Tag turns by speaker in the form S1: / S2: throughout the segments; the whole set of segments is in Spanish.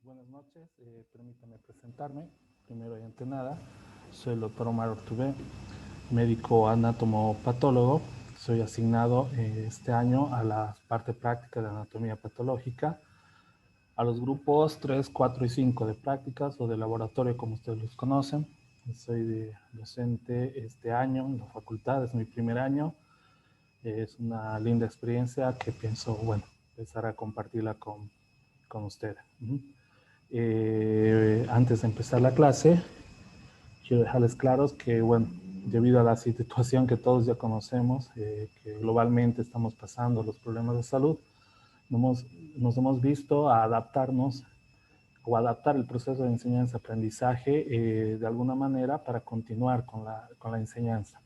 S1: Buenas noches, permítame presentarme. Primero y ante nada, soy el doctor Omar Ortubé, médico anatomopatólogo. Soy asignado este año a la parte práctica de anatomía patológica, a los grupos 3, 4 y 5 de prácticas o de laboratorio, como ustedes los conocen. Soy docente este año en la facultad, es mi primer año. Es una linda experiencia que pienso, bueno, empezar a compartirla con ustedes. Antes de empezar la clase, quiero dejarles claros que, bueno, debido a la situación que todos ya conocemos, que globalmente estamos pasando los problemas de salud, nos hemos visto a adaptarnos o adaptar el proceso de enseñanza-aprendizaje de alguna manera para continuar con la enseñanza.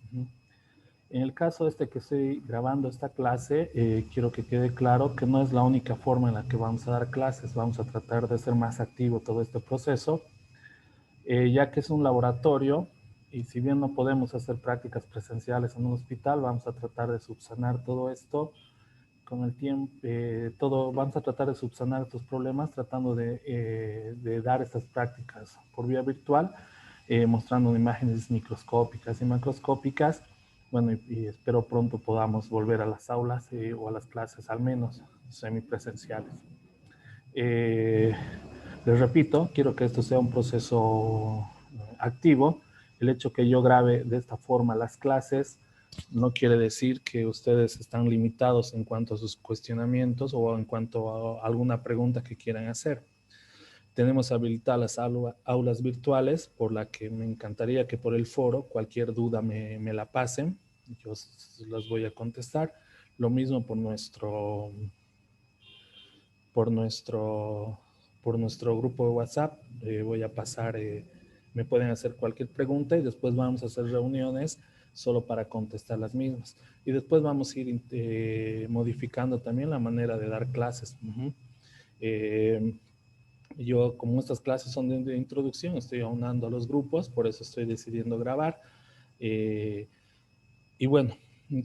S1: En el caso que estoy grabando esta clase, quiero que quede claro que no es la única forma en la que vamos a dar clases. Vamos a tratar de ser más activo todo este proceso, ya que es un laboratorio y si bien no podemos hacer prácticas presenciales en un hospital, vamos a tratar de subsanar todo esto con el tiempo. Vamos a tratar de subsanar estos problemas tratando de dar estas prácticas por vía virtual, mostrando imágenes microscópicas y macroscópicas. Bueno, y espero pronto podamos volver a las aulas o a las clases, al menos semipresenciales. Les repito, quiero que esto sea un proceso activo. El hecho que yo grabe de esta forma las clases no quiere decir que ustedes están limitados en cuanto a sus cuestionamientos o en cuanto a alguna pregunta que quieran hacer. Tenemos habilitadas las aulas virtuales, por la que me encantaría que por el foro cualquier duda me la pasen. Yo las voy a contestar. Lo mismo por nuestro grupo de WhatsApp. Voy a pasar, me pueden hacer cualquier pregunta y después vamos a hacer reuniones solo para contestar las mismas. Y después vamos a ir modificando también la manera de dar clases. Yo, como estas clases son de introducción, estoy aunando a los grupos, por eso estoy decidiendo grabar. Y bueno,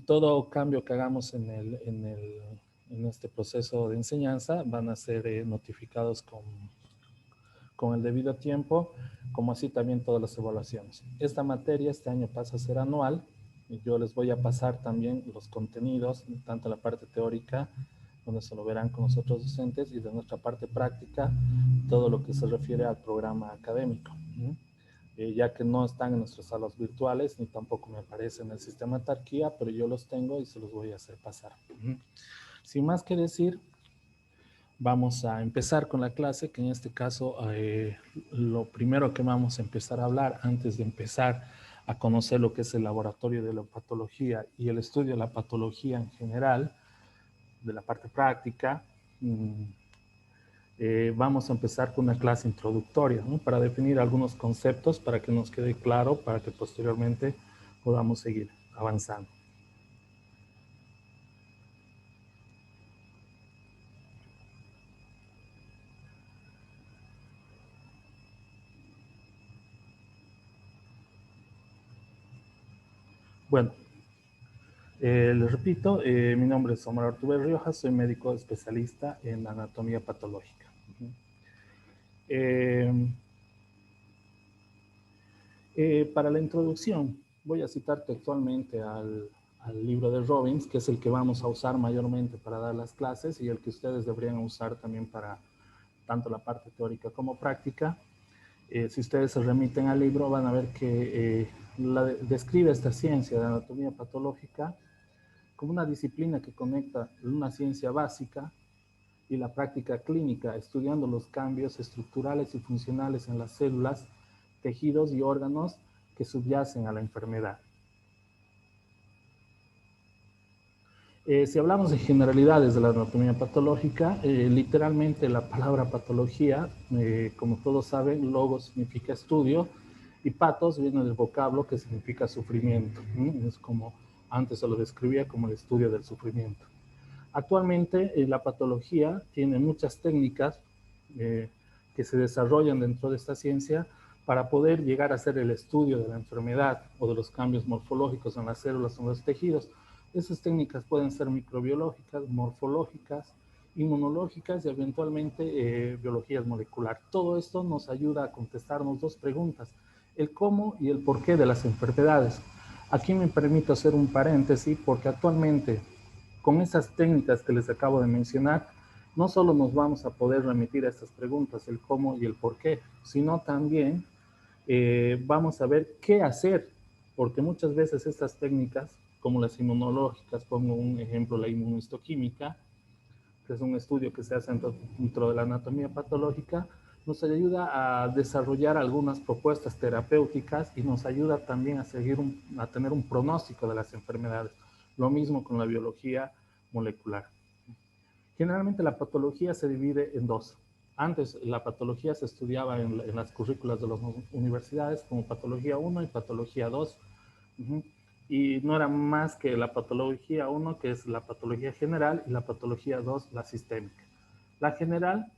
S1: todo cambio que hagamos en este proceso de enseñanza van a ser notificados con el debido tiempo, como así también todas las evaluaciones. Esta materia este año pasa a ser anual y yo les voy a pasar también los contenidos, tanto la parte teórica, donde se lo verán con los otros docentes, y de nuestra parte práctica, todo lo que se refiere al programa académico. Ya que no están en nuestras salas virtuales, ni tampoco me aparece en el sistema de Tarquía, pero yo los tengo y se los voy a hacer pasar. Sin más que decir, vamos a empezar con la clase, que en este caso lo primero que vamos a empezar a hablar antes de empezar a conocer lo que es el laboratorio de la patología y el estudio de la patología en general, de la parte práctica, vamos a empezar con una clase introductoria, ¿no? Para definir algunos conceptos, para que nos quede claro, para que posteriormente podamos seguir avanzando. Bueno, les repito, mi nombre es Omar Ortubé Riojas, soy médico especialista en anatomía patológica. Para la introducción, voy a citar textualmente al libro de Robbins, que es el que vamos a usar mayormente para dar las clases y el que ustedes deberían usar también para tanto la parte teórica como práctica. Si ustedes se remiten al libro, van a ver que describe esta ciencia de anatomía patológica como una disciplina que conecta una ciencia básica y la práctica clínica, estudiando los cambios estructurales y funcionales en las células, tejidos y órganos que subyacen a la enfermedad. Si hablamos de generalidades de la anatomía patológica, literalmente la palabra patología, como todos saben, logo significa estudio y patos viene del vocablo que significa sufrimiento. Es como antes se lo describía como el estudio del sufrimiento. Actualmente la patología tiene muchas técnicas que se desarrollan dentro de esta ciencia para poder llegar a hacer el estudio de la enfermedad o de los cambios morfológicos en las células o en los tejidos. Esas técnicas pueden ser microbiológicas, morfológicas, inmunológicas y eventualmente biología molecular. Todo esto nos ayuda a contestarnos dos preguntas, el cómo y el por qué de las enfermedades. Aquí me permito hacer un paréntesis porque actualmente con esas técnicas que les acabo de mencionar, no solo nos vamos a poder remitir a estas preguntas, el cómo y el por qué, sino también vamos a ver qué hacer, porque muchas veces estas técnicas, como las inmunológicas, pongo un ejemplo, la inmunohistoquímica, que es un estudio que se hace dentro de la anatomía patológica, nos ayuda a desarrollar algunas propuestas terapéuticas y nos ayuda también a tener un pronóstico de las enfermedades. Lo mismo con la biología molecular. Generalmente la patología se divide en dos. Antes la patología se estudiaba en las currículas de las universidades como patología 1 y patología 2. Y no era más que la patología 1, que es la patología general, y la patología 2, la sistémica. La general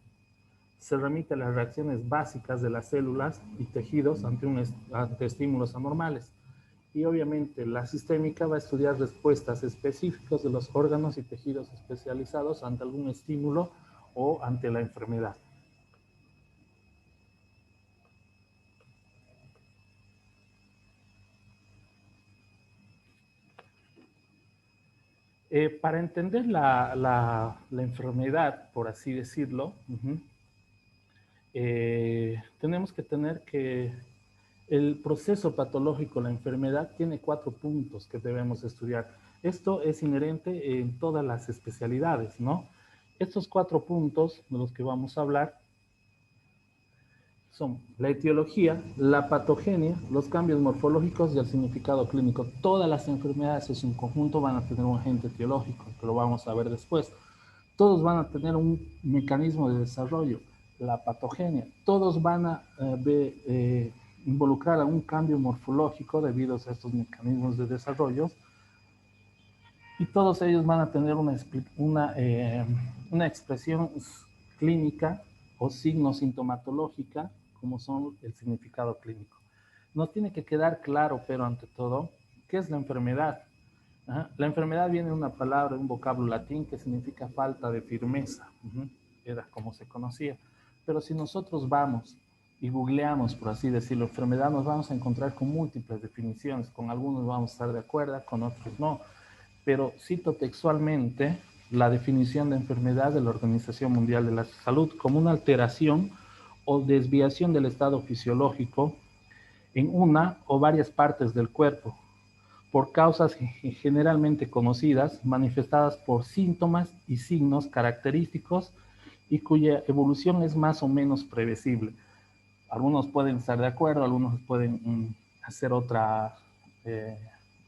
S1: se remite a las reacciones básicas de las células y tejidos ante estímulos anormales. Y obviamente la sistémica va a estudiar respuestas específicas de los órganos y tejidos especializados ante algún estímulo o ante la enfermedad. Para entender la enfermedad, por así decirlo, tenemos que tener que el proceso patológico, la enfermedad, tiene 4 puntos que debemos estudiar. Esto es inherente en todas las especialidades, ¿no? Estos 4 puntos de los que vamos a hablar son la etiología, la patogenia, los cambios morfológicos y el significado clínico. Todas las enfermedades en su conjunto van a tener un agente etiológico, que lo vamos a ver después. Todos van a tener un mecanismo de desarrollo, la patogenia. Todos van a involucrar a un cambio morfológico debido a estos mecanismos de desarrollo. Y todos ellos van a tener una expresión clínica o signo sintomatológica, como son el significado clínico. Nos tiene que quedar claro, pero ante todo, ¿qué es la enfermedad? La enfermedad viene de una palabra, de un vocablo latín que significa falta de firmeza. Era como se conocía. Pero si nosotros vamos y googleamos, por así decirlo, enfermedad, nos vamos a encontrar con múltiples definiciones. Con algunos vamos a estar de acuerdo, con otros no. Pero cito textualmente la definición de enfermedad de la Organización Mundial de la Salud como una alteración o desviación del estado fisiológico en una o varias partes del cuerpo, por causas generalmente conocidas, manifestadas por síntomas y signos característicos y cuya evolución es más o menos previsible. Algunos pueden estar de acuerdo, algunos pueden hacer otra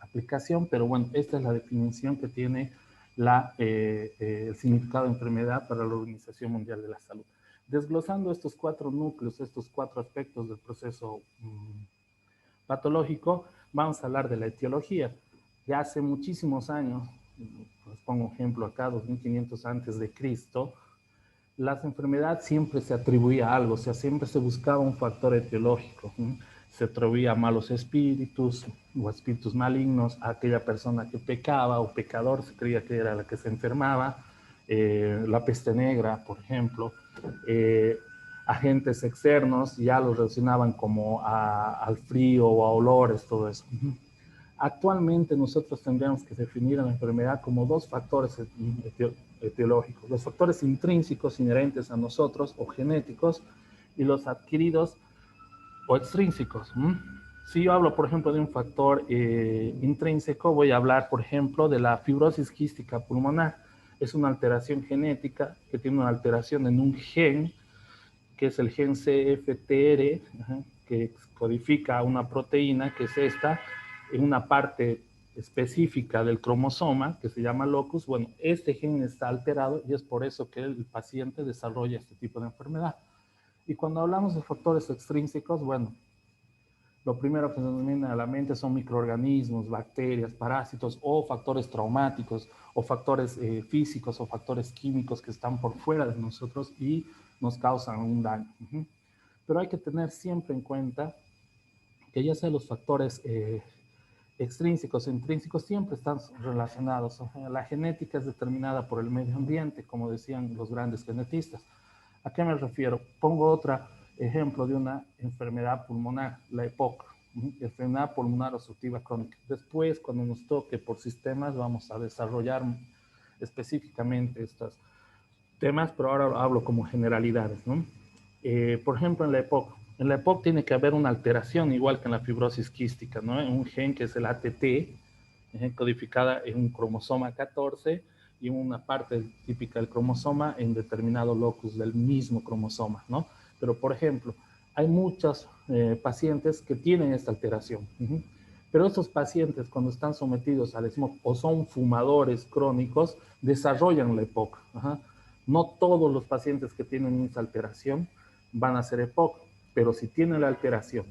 S1: aplicación, pero bueno, esta es la definición que tiene el significado de enfermedad para la Organización Mundial de la Salud. Desglosando estos 4 núcleos, estos 4 aspectos del proceso patológico, vamos a hablar de la etiología. Ya hace muchísimos años, les pongo un ejemplo acá, 2500 antes de Cristo, las enfermedades siempre se atribuía a algo, o sea, siempre se buscaba un factor etiológico. Se atribuía a malos espíritus o espíritus malignos, a aquella persona que pecaba o pecador, se creía que era la que se enfermaba, la peste negra, por ejemplo, agentes externos, ya los relacionaban como al frío o a olores, todo eso. Actualmente nosotros tendríamos que definir a la enfermedad como 2 factores etiológicos, los factores intrínsecos inherentes a nosotros o genéticos y los adquiridos o extrínsecos. Si yo hablo, por ejemplo, de un factor intrínseco, voy a hablar, por ejemplo, de la fibrosis quística pulmonar. Es una alteración genética que tiene una alteración en un gen, que es el gen CFTR, que codifica una proteína, que es esta, en una parte específica del cromosoma, que se llama locus. Bueno, este gen está alterado y es por eso que el paciente desarrolla este tipo de enfermedad. Y cuando hablamos de factores extrínsecos, bueno, lo primero que nos viene a la mente son microorganismos, bacterias, parásitos o factores traumáticos o factores físicos o factores químicos que están por fuera de nosotros y nos causan un daño. Pero hay que tener siempre en cuenta que ya sea los factores extrínsecos e intrínsecos siempre están relacionados. O sea, la genética es determinada por el medio ambiente, como decían los grandes genetistas. ¿A qué me refiero? Pongo otro ejemplo de una enfermedad pulmonar, la EPOC, enfermedad pulmonar obstructiva crónica. Después, cuando nos toque por sistemas, vamos a desarrollar específicamente estos temas, pero ahora hablo como generalidades, ¿no? Por ejemplo, en la EPOC tiene que haber una alteración, igual que en la fibrosis quística, ¿no? Un gen que es el ATT, codificada en un cromosoma 14 y una parte típica del cromosoma en determinado locus del mismo cromosoma, ¿no? Pero, por ejemplo, hay muchos pacientes que tienen esta alteración. Pero estos pacientes, cuando están sometidos al smog o son fumadores crónicos, desarrollan la EPOC. No todos los pacientes que tienen esta alteración van a ser EPOC, pero si tienen la alteración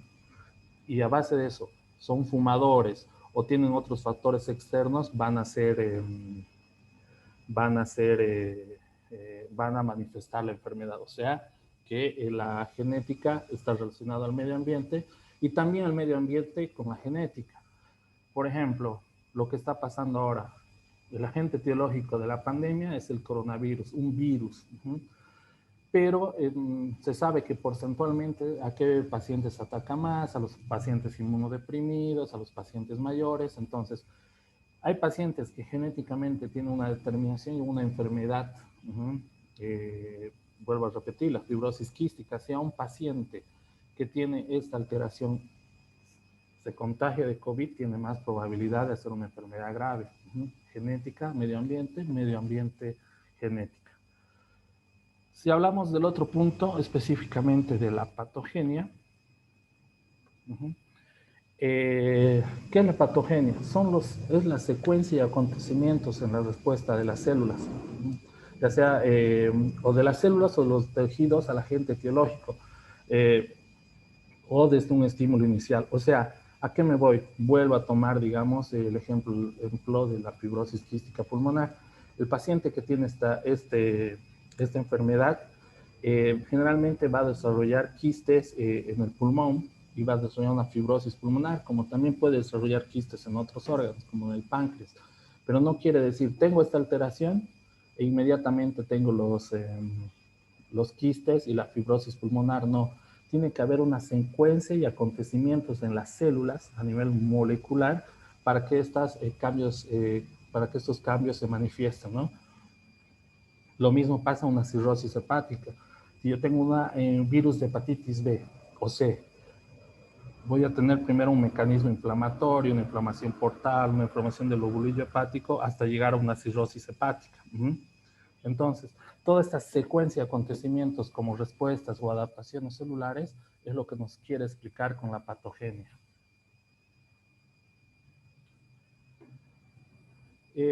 S1: y a base de eso son fumadores o tienen otros factores externos, van a manifestar la enfermedad. O sea, que la genética está relacionada al medio ambiente y también el medio ambiente con la genética. Por ejemplo, lo que está pasando ahora, el agente etiológico de la pandemia es el coronavirus, un virus. Pero se sabe que porcentualmente a qué pacientes ataca más, a los pacientes inmunodeprimidos, a los pacientes mayores. Entonces, hay pacientes que genéticamente tienen una determinación y una enfermedad, vuelvo a repetir, la fibrosis quística. Si a un paciente que tiene esta alteración se contagia de COVID, tiene más probabilidad de hacer una enfermedad grave. Genética, medio ambiente, genética. Si hablamos del otro punto, específicamente de la patogenia, ¿qué es la patogenia? Es la secuencia de acontecimientos en la respuesta de las células, ya sea o de las células o los tejidos al agente etiológico, o desde un estímulo inicial. O sea, ¿a qué me voy? Vuelvo a tomar, digamos, el ejemplo de la fibrosis quística pulmonar. El paciente que tiene esta enfermedad generalmente va a desarrollar quistes en el pulmón y va a desarrollar una fibrosis pulmonar, como también puede desarrollar quistes en otros órganos, como en el páncreas. Pero no quiere decir, tengo esta alteración e inmediatamente tengo los quistes y la fibrosis pulmonar. No, tiene que haber una secuencia y acontecimientos en las células a nivel molecular para que estos cambios se manifiesten, ¿no? Lo mismo pasa en una cirrosis hepática. Si yo tengo un virus de hepatitis B o C, voy a tener primero un mecanismo inflamatorio, una inflamación portal, una inflamación del lobulillo hepático, hasta llegar a una cirrosis hepática. Entonces, toda esta secuencia de acontecimientos como respuestas o adaptaciones celulares es lo que nos quiere explicar con la patogenia.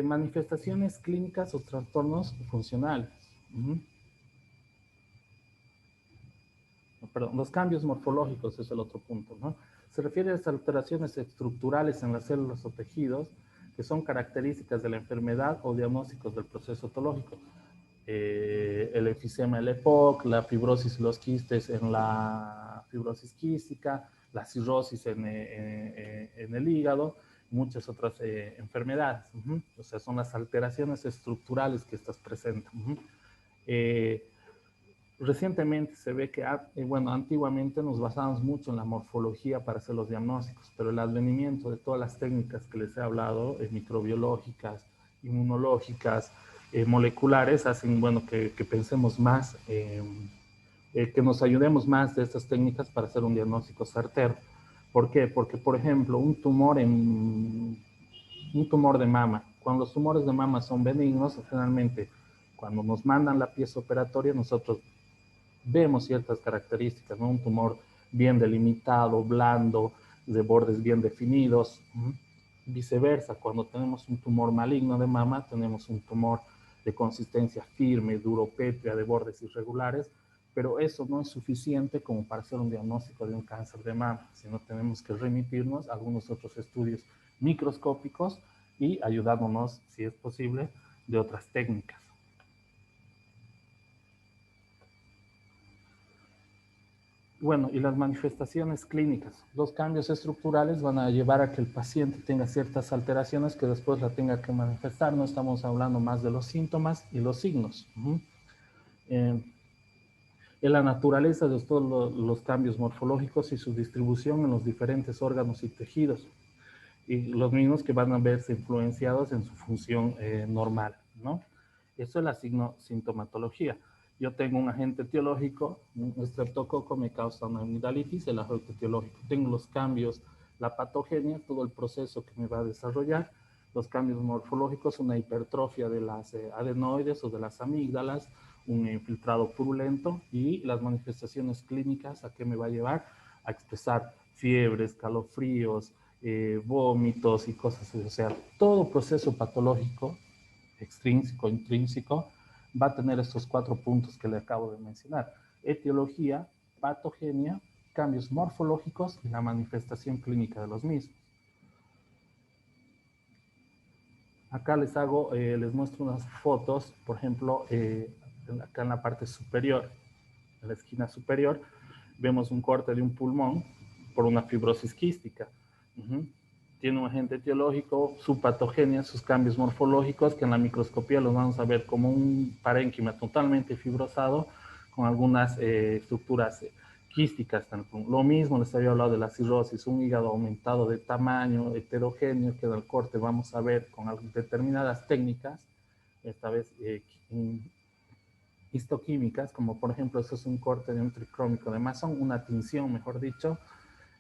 S1: Manifestaciones clínicas o trastornos funcionales. Perdón, los cambios morfológicos es el otro punto, ¿no? Se refiere a las alteraciones estructurales en las células o tejidos que son características de la enfermedad o diagnósticos del proceso etológico. El enfisema del EPOC, la fibrosis y los quistes en la fibrosis quística, la cirrosis en el hígado, muchas otras enfermedades. O sea, son las alteraciones estructurales que estas presentan. Recientemente se ve que, bueno, antiguamente nos basábamos mucho en la morfología para hacer los diagnósticos, pero el advenimiento de todas las técnicas que les he hablado, microbiológicas, inmunológicas, moleculares, hacen, bueno, que pensemos más, que nos ayudemos más de estas técnicas para hacer un diagnóstico certero. ¿Por qué? Porque, por ejemplo, un tumor de mama, cuando los tumores de mama son benignos, generalmente cuando nos mandan la pieza operatoria, nosotros vemos ciertas características, ¿no? Un tumor bien delimitado, blando, de bordes bien definidos. Viceversa, cuando tenemos un tumor maligno de mama, tenemos un tumor de consistencia firme, duro, pétrea, de bordes irregulares, pero eso no es suficiente como para hacer un diagnóstico de un cáncer de mama, sino tenemos que remitirnos a algunos otros estudios microscópicos y ayudándonos, si es posible, de otras técnicas. Bueno, y las manifestaciones clínicas. Los cambios estructurales van a llevar a que el paciente tenga ciertas alteraciones que después la tenga que manifestar. No estamos hablando más de los síntomas y los signos. En la naturaleza de todos los cambios morfológicos y su distribución en los diferentes órganos y tejidos. Y los mismos que van a verse influenciados en su función normal, ¿no? Eso es la sintomatología. Yo tengo un agente etiológico, un estreptococo me causa una amigdalitis, el agente etiológico. Tengo los cambios, la patogenia, todo el proceso que me va a desarrollar, los cambios morfológicos, una hipertrofia de las adenoides o de las amígdalas, un infiltrado purulento y las manifestaciones clínicas, ¿a qué me va a llevar? A expresar fiebres, calofríos, vómitos y cosas así. O sea, todo proceso patológico, extrínseco, intrínseco, va a tener estos 4 puntos que le acabo de mencionar. Etiología, patogenia, cambios morfológicos y la manifestación clínica de los mismos. Acá les muestro unas fotos, por ejemplo, acá en la parte superior, en la esquina superior, vemos un corte de un pulmón por una fibrosis quística. Tiene un agente etiológico, su patogenia, sus cambios morfológicos, que en la microscopía los vamos a ver como un parénquima totalmente fibrosado, con algunas estructuras quísticas. Lo mismo les había hablado de la cirrosis, un hígado aumentado de tamaño, heterogéneo, que en el corte vamos a ver con determinadas técnicas, esta vez histoquímicas, como por ejemplo, esto es un corte de un tricrómico de Mason, una tinción, mejor dicho,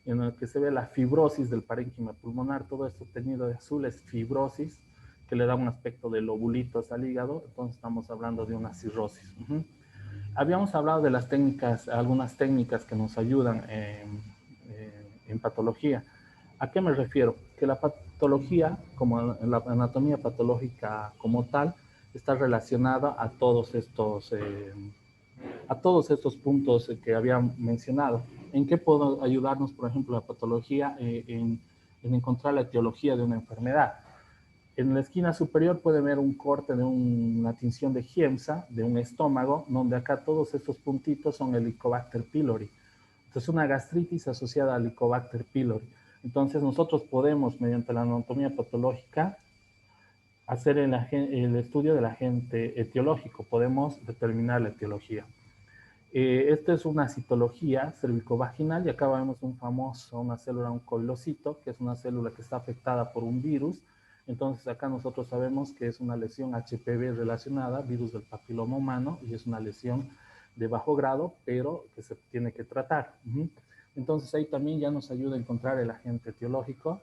S1: en el que se ve la fibrosis del parénquima pulmonar. Todo esto teñido de azul es fibrosis, que le da un aspecto de lobulitos al hígado. Entonces estamos hablando de una cirrosis. Habíamos hablado de las técnicas, algunas técnicas que nos ayudan en patología. ¿A qué me refiero? Que la patología, como la anatomía patológica como tal, está relacionada a todos estos puntos que había mencionado. ¿En qué puedo ayudarnos, por ejemplo, la patología en encontrar la etiología de una enfermedad? En la esquina superior puede ver un corte de una tinción de Giemsa, de un estómago, donde acá todos estos puntitos son Helicobacter pylori. Entonces, una gastritis asociada a Helicobacter pylori. Entonces, nosotros podemos, mediante la anatomía patológica, hacer el estudio del agente etiológico. Podemos determinar la etiología. Esta es una citología cervicovaginal y acá vemos una célula, un coilocito, que es una célula que está afectada por un virus. Entonces acá nosotros sabemos que es una lesión HPV relacionada, virus del papiloma humano, y es una lesión de bajo grado, pero que se tiene que tratar. Entonces ahí también ya nos ayuda a encontrar el agente etiológico.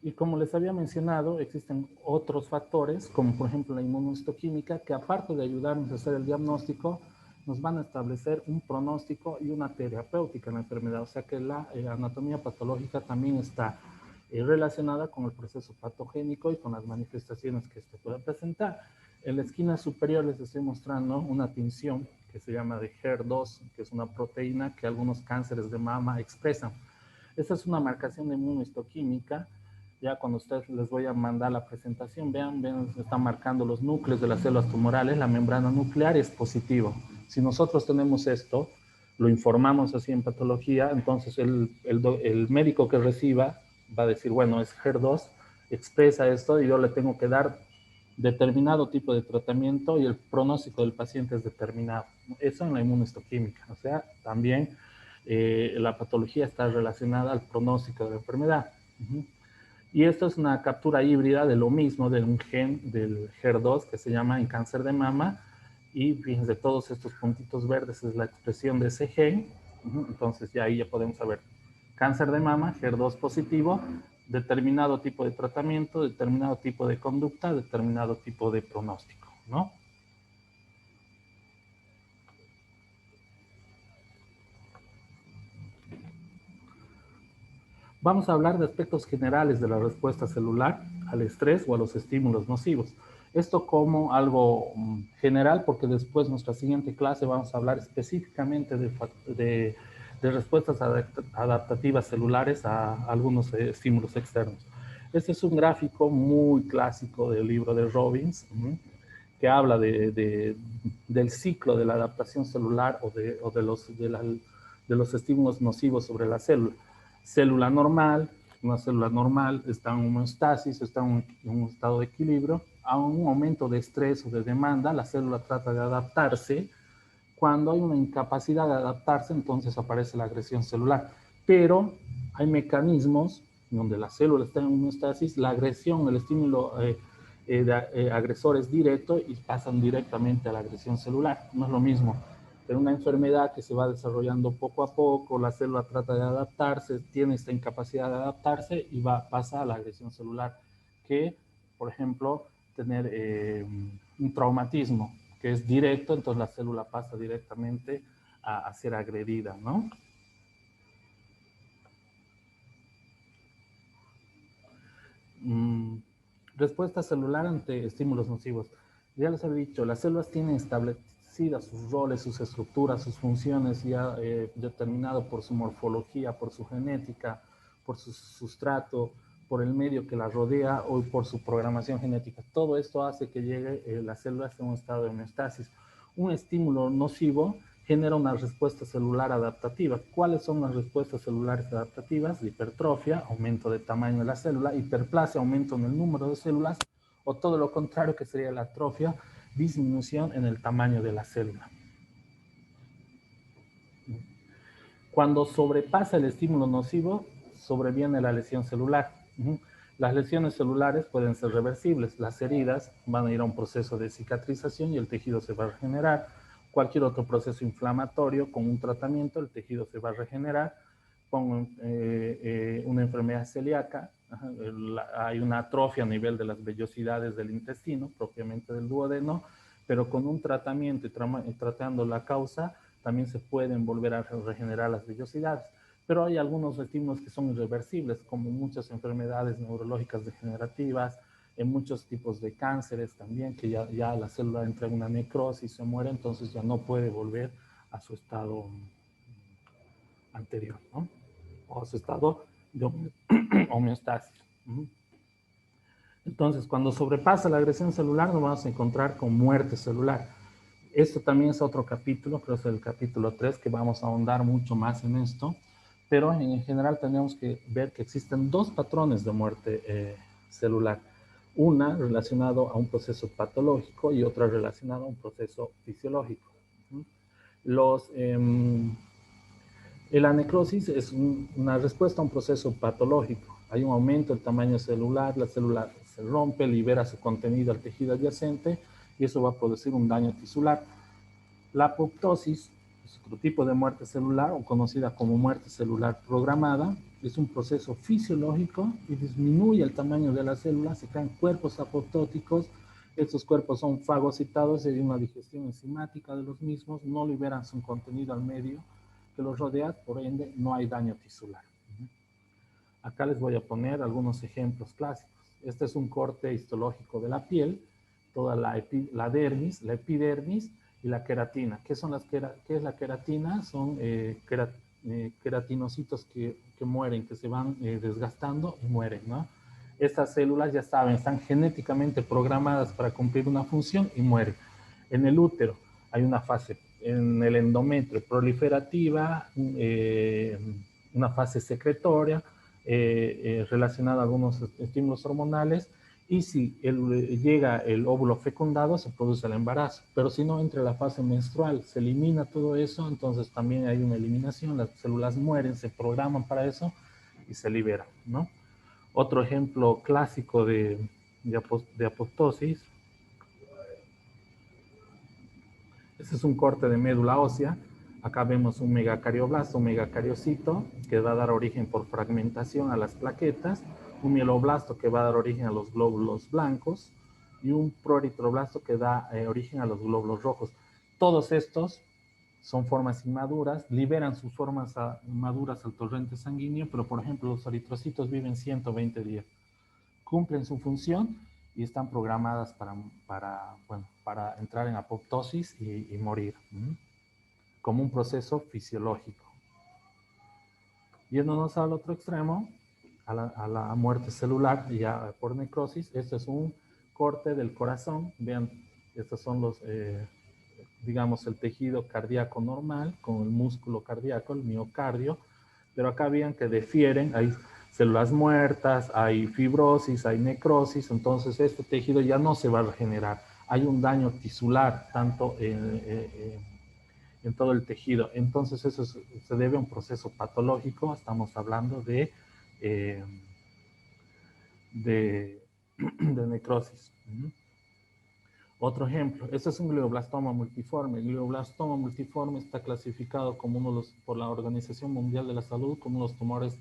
S1: Y como les había mencionado, existen otros factores, como por ejemplo la inmunohistoquímica, que aparte de ayudarnos a hacer el diagnóstico, nos van a establecer un pronóstico y una terapéutica en la enfermedad. O sea que la anatomía patológica también está relacionada con el proceso patogénico y con las manifestaciones que este puede presentar. En la esquina superior les estoy mostrando una tinción que se llama de HER2, que es una proteína que algunos cánceres de mama expresan. Esta es una marcación de inmunohistoquímica. Ya cuando ustedes les voy a mandar la presentación, vean, se están marcando los núcleos de las células tumorales, la membrana nuclear es positivo. Si nosotros tenemos esto, lo informamos así en patología, entonces el médico que reciba va a decir, bueno, es HER2, expresa esto y yo le tengo que dar determinado tipo de tratamiento y el pronóstico del paciente es determinado. Eso en la inmunohistoquímica, o sea, también la patología está relacionada al pronóstico de la enfermedad. Y esto es una captura híbrida de lo mismo, de un gen del HER2 que se llama en cáncer de mama. Y fíjense, todos estos puntitos verdes es la expresión de ese gen. Entonces ya ahí ya podemos saber cáncer de mama, HER2 positivo, determinado tipo de tratamiento, determinado tipo de conducta, determinado tipo de pronóstico, ¿no? Vamos a hablar de aspectos generales de la respuesta celular al estrés o a los estímulos nocivos. Esto como algo general, porque después en nuestra siguiente clase vamos a hablar específicamente de respuestas adaptativas celulares a algunos estímulos externos. Este es un gráfico muy clásico del libro de Robbins, que habla del ciclo de la adaptación celular o de los estímulos nocivos sobre la célula. Célula normal, una célula normal está en homeostasis, está en un estado de equilibrio. A un aumento de estrés o de demanda, la célula trata de adaptarse. Cuando hay una incapacidad de adaptarse, entonces aparece la agresión celular. Pero hay mecanismos donde la célula está en homeostasis, la agresión, el estímulo agresor es directo y pasan directamente a la agresión celular. No es lo mismo. Pero una enfermedad que se va desarrollando poco a poco, la célula trata de adaptarse, tiene esta incapacidad de adaptarse y pasa a la agresión celular. Que, por ejemplo, tener un traumatismo que es directo, entonces la célula pasa directamente a ser agredida, ¿no? Respuesta celular ante estímulos nocivos. Ya les había dicho, las células tienen establecidas sus roles, sus estructuras, sus funciones ya determinado por su morfología, por su genética, por su sustrato, por el medio que la rodea o por su programación genética. Todo esto hace que llegue la célula a un estado de homeostasis. Un estímulo nocivo genera una respuesta celular adaptativa. ¿Cuáles son las respuestas celulares adaptativas? Hipertrofia, aumento de tamaño de la célula; hiperplasia, aumento en el número de células; o todo lo contrario, que sería la atrofia, disminución en el tamaño de la célula. Cuando sobrepasa el estímulo nocivo, sobreviene la lesión celular. Las lesiones celulares pueden ser reversibles. Las heridas van a ir a un proceso de cicatrización y el tejido se va a regenerar. Cualquier otro proceso inflamatorio, con un tratamiento, el tejido se va a regenerar. Con una enfermedad celíaca, hay una atrofia a nivel de las vellosidades del intestino, propiamente del duodeno, pero con un tratamiento y tratando la causa, también se pueden volver a regenerar las vellosidades. Pero hay algunos estímulos que son irreversibles, como muchas enfermedades neurológicas degenerativas, en muchos tipos de cánceres también, que ya la célula entra en una necrosis, se muere, entonces ya no puede volver a su estado anterior, ¿no? O a su estado de homeostasis. Entonces, cuando sobrepasa la agresión celular, nos vamos a encontrar con muerte celular. Esto también es otro capítulo, creo que es el capítulo 3, que vamos a ahondar mucho más en esto, pero en general tenemos que ver que existen dos patrones de muerte celular. Una relacionado a un proceso patológico y otra relacionada a un proceso fisiológico. La necrosis es una respuesta a un proceso patológico. Hay un aumento del tamaño celular, la célula se rompe, libera su contenido al tejido adyacente y eso va a producir un daño tisular. La apoptosis es otro tipo de muerte celular, o conocida como muerte celular programada. Es un proceso fisiológico y disminuye el tamaño de la célula, se crean cuerpos apoptóticos. Estos cuerpos son fagocitados y hay una digestión enzimática de los mismos, no liberan su contenido al medio que los rodea, por ende no hay daño tisular. Acá les voy a poner algunos ejemplos clásicos. Este es un corte histológico de la piel, toda la dermis, la epidermis y la queratina. ¿Qué es la queratina? Son queratinocitos que mueren, que se van desgastando y mueren, ¿no? Estas células, ya saben, están genéticamente programadas para cumplir una función y mueren. En el útero hay una fase, en el endometrio, proliferativa, una fase secretoria, relacionada a algunos estímulos hormonales, y si llega el óvulo fecundado, se produce el embarazo. Pero si no, entre la fase menstrual se elimina todo eso, entonces también hay una eliminación, las células mueren, se programan para eso y se liberan, ¿no? Otro ejemplo clásico de apoptosis, este es un corte de médula ósea. Acá vemos un megacardioblasto, un megacariocito, que va a dar origen por fragmentación a las plaquetas, un mieloblasto que va a dar origen a los glóbulos blancos y un proeritroblasto que da origen a los glóbulos rojos. Todos estos son formas inmaduras, liberan sus formas maduras al torrente sanguíneo, pero por ejemplo los eritrocitos viven 120 días. Cumplen su función y están programadas para entrar en apoptosis y morir, como un proceso fisiológico. Yéndonos al otro extremo, a la muerte celular ya por necrosis. Este es un corte del corazón. Vean, estos son los, digamos, el tejido cardíaco normal con el músculo cardíaco, el miocardio, pero acá vean que difieren, hay células muertas, hay fibrosis, hay necrosis, entonces este tejido ya no se va a regenerar. Hay un daño tisular, tanto en todo el tejido. Entonces eso se debe a un proceso patológico, estamos hablando eh, de, de necrosis. Otro ejemplo, este es un glioblastoma multiforme. El glioblastoma multiforme está clasificado como uno de los, por la Organización Mundial de la Salud como uno de los tumores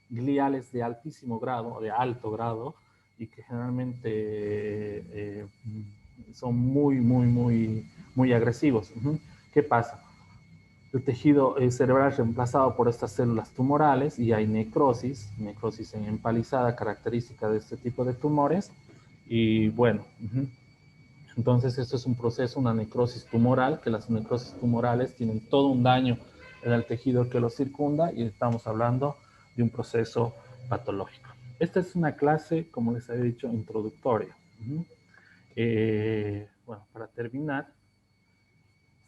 S1: gliales de altísimo grado, de alto grado, y que generalmente son muy agresivos. ¿Qué pasa? El tejido cerebral es reemplazado por estas células tumorales y hay necrosis en empalizada característica de este tipo de tumores. Y bueno, entonces esto es un proceso, una necrosis tumoral, que las necrosis tumorales tienen todo un daño en el tejido que lo circunda y estamos hablando de un proceso patológico. Esta es una clase, como les había dicho, introductoria. Bueno, para terminar,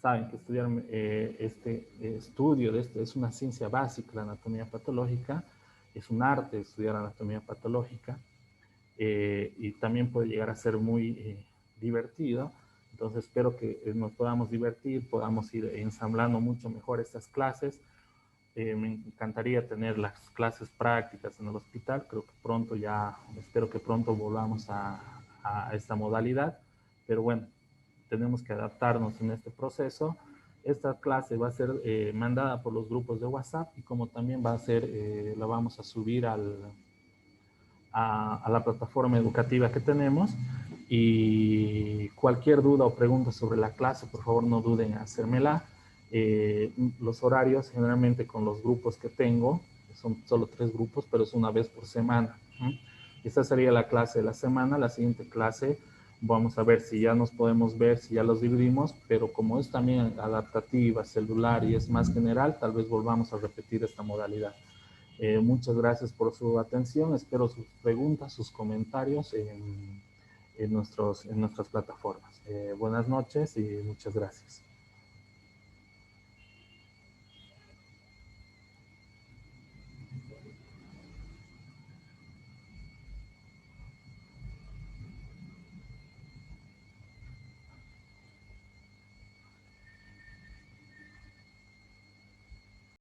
S1: saben que estudiar este estudio de esto es una ciencia básica, la anatomía patológica, es un arte estudiar anatomía patológica y también puede llegar a ser muy divertido. Entonces espero que nos podamos divertir, podamos ir ensamblando mucho mejor estas clases. Me encantaría tener las clases prácticas en el hospital, creo que pronto ya, espero que pronto volvamos a esta modalidad, pero bueno, tenemos que adaptarnos en este proceso. Esta clase va a ser mandada por los grupos de WhatsApp y como también va a ser, la vamos a subir a la plataforma educativa que tenemos y cualquier duda o pregunta sobre la clase, por favor no duden en hacérmela. Los horarios generalmente con los grupos que tengo, son solo 3 grupos, pero es una vez por semana. Esta sería la clase de la semana. La siguiente clase vamos a ver si ya nos podemos ver, si ya los dividimos, pero como es también adaptativa, celular y es más general, tal vez volvamos a repetir esta modalidad. Muchas gracias por su atención. Espero sus preguntas, sus comentarios en nuestras plataformas. Buenas noches y muchas gracias.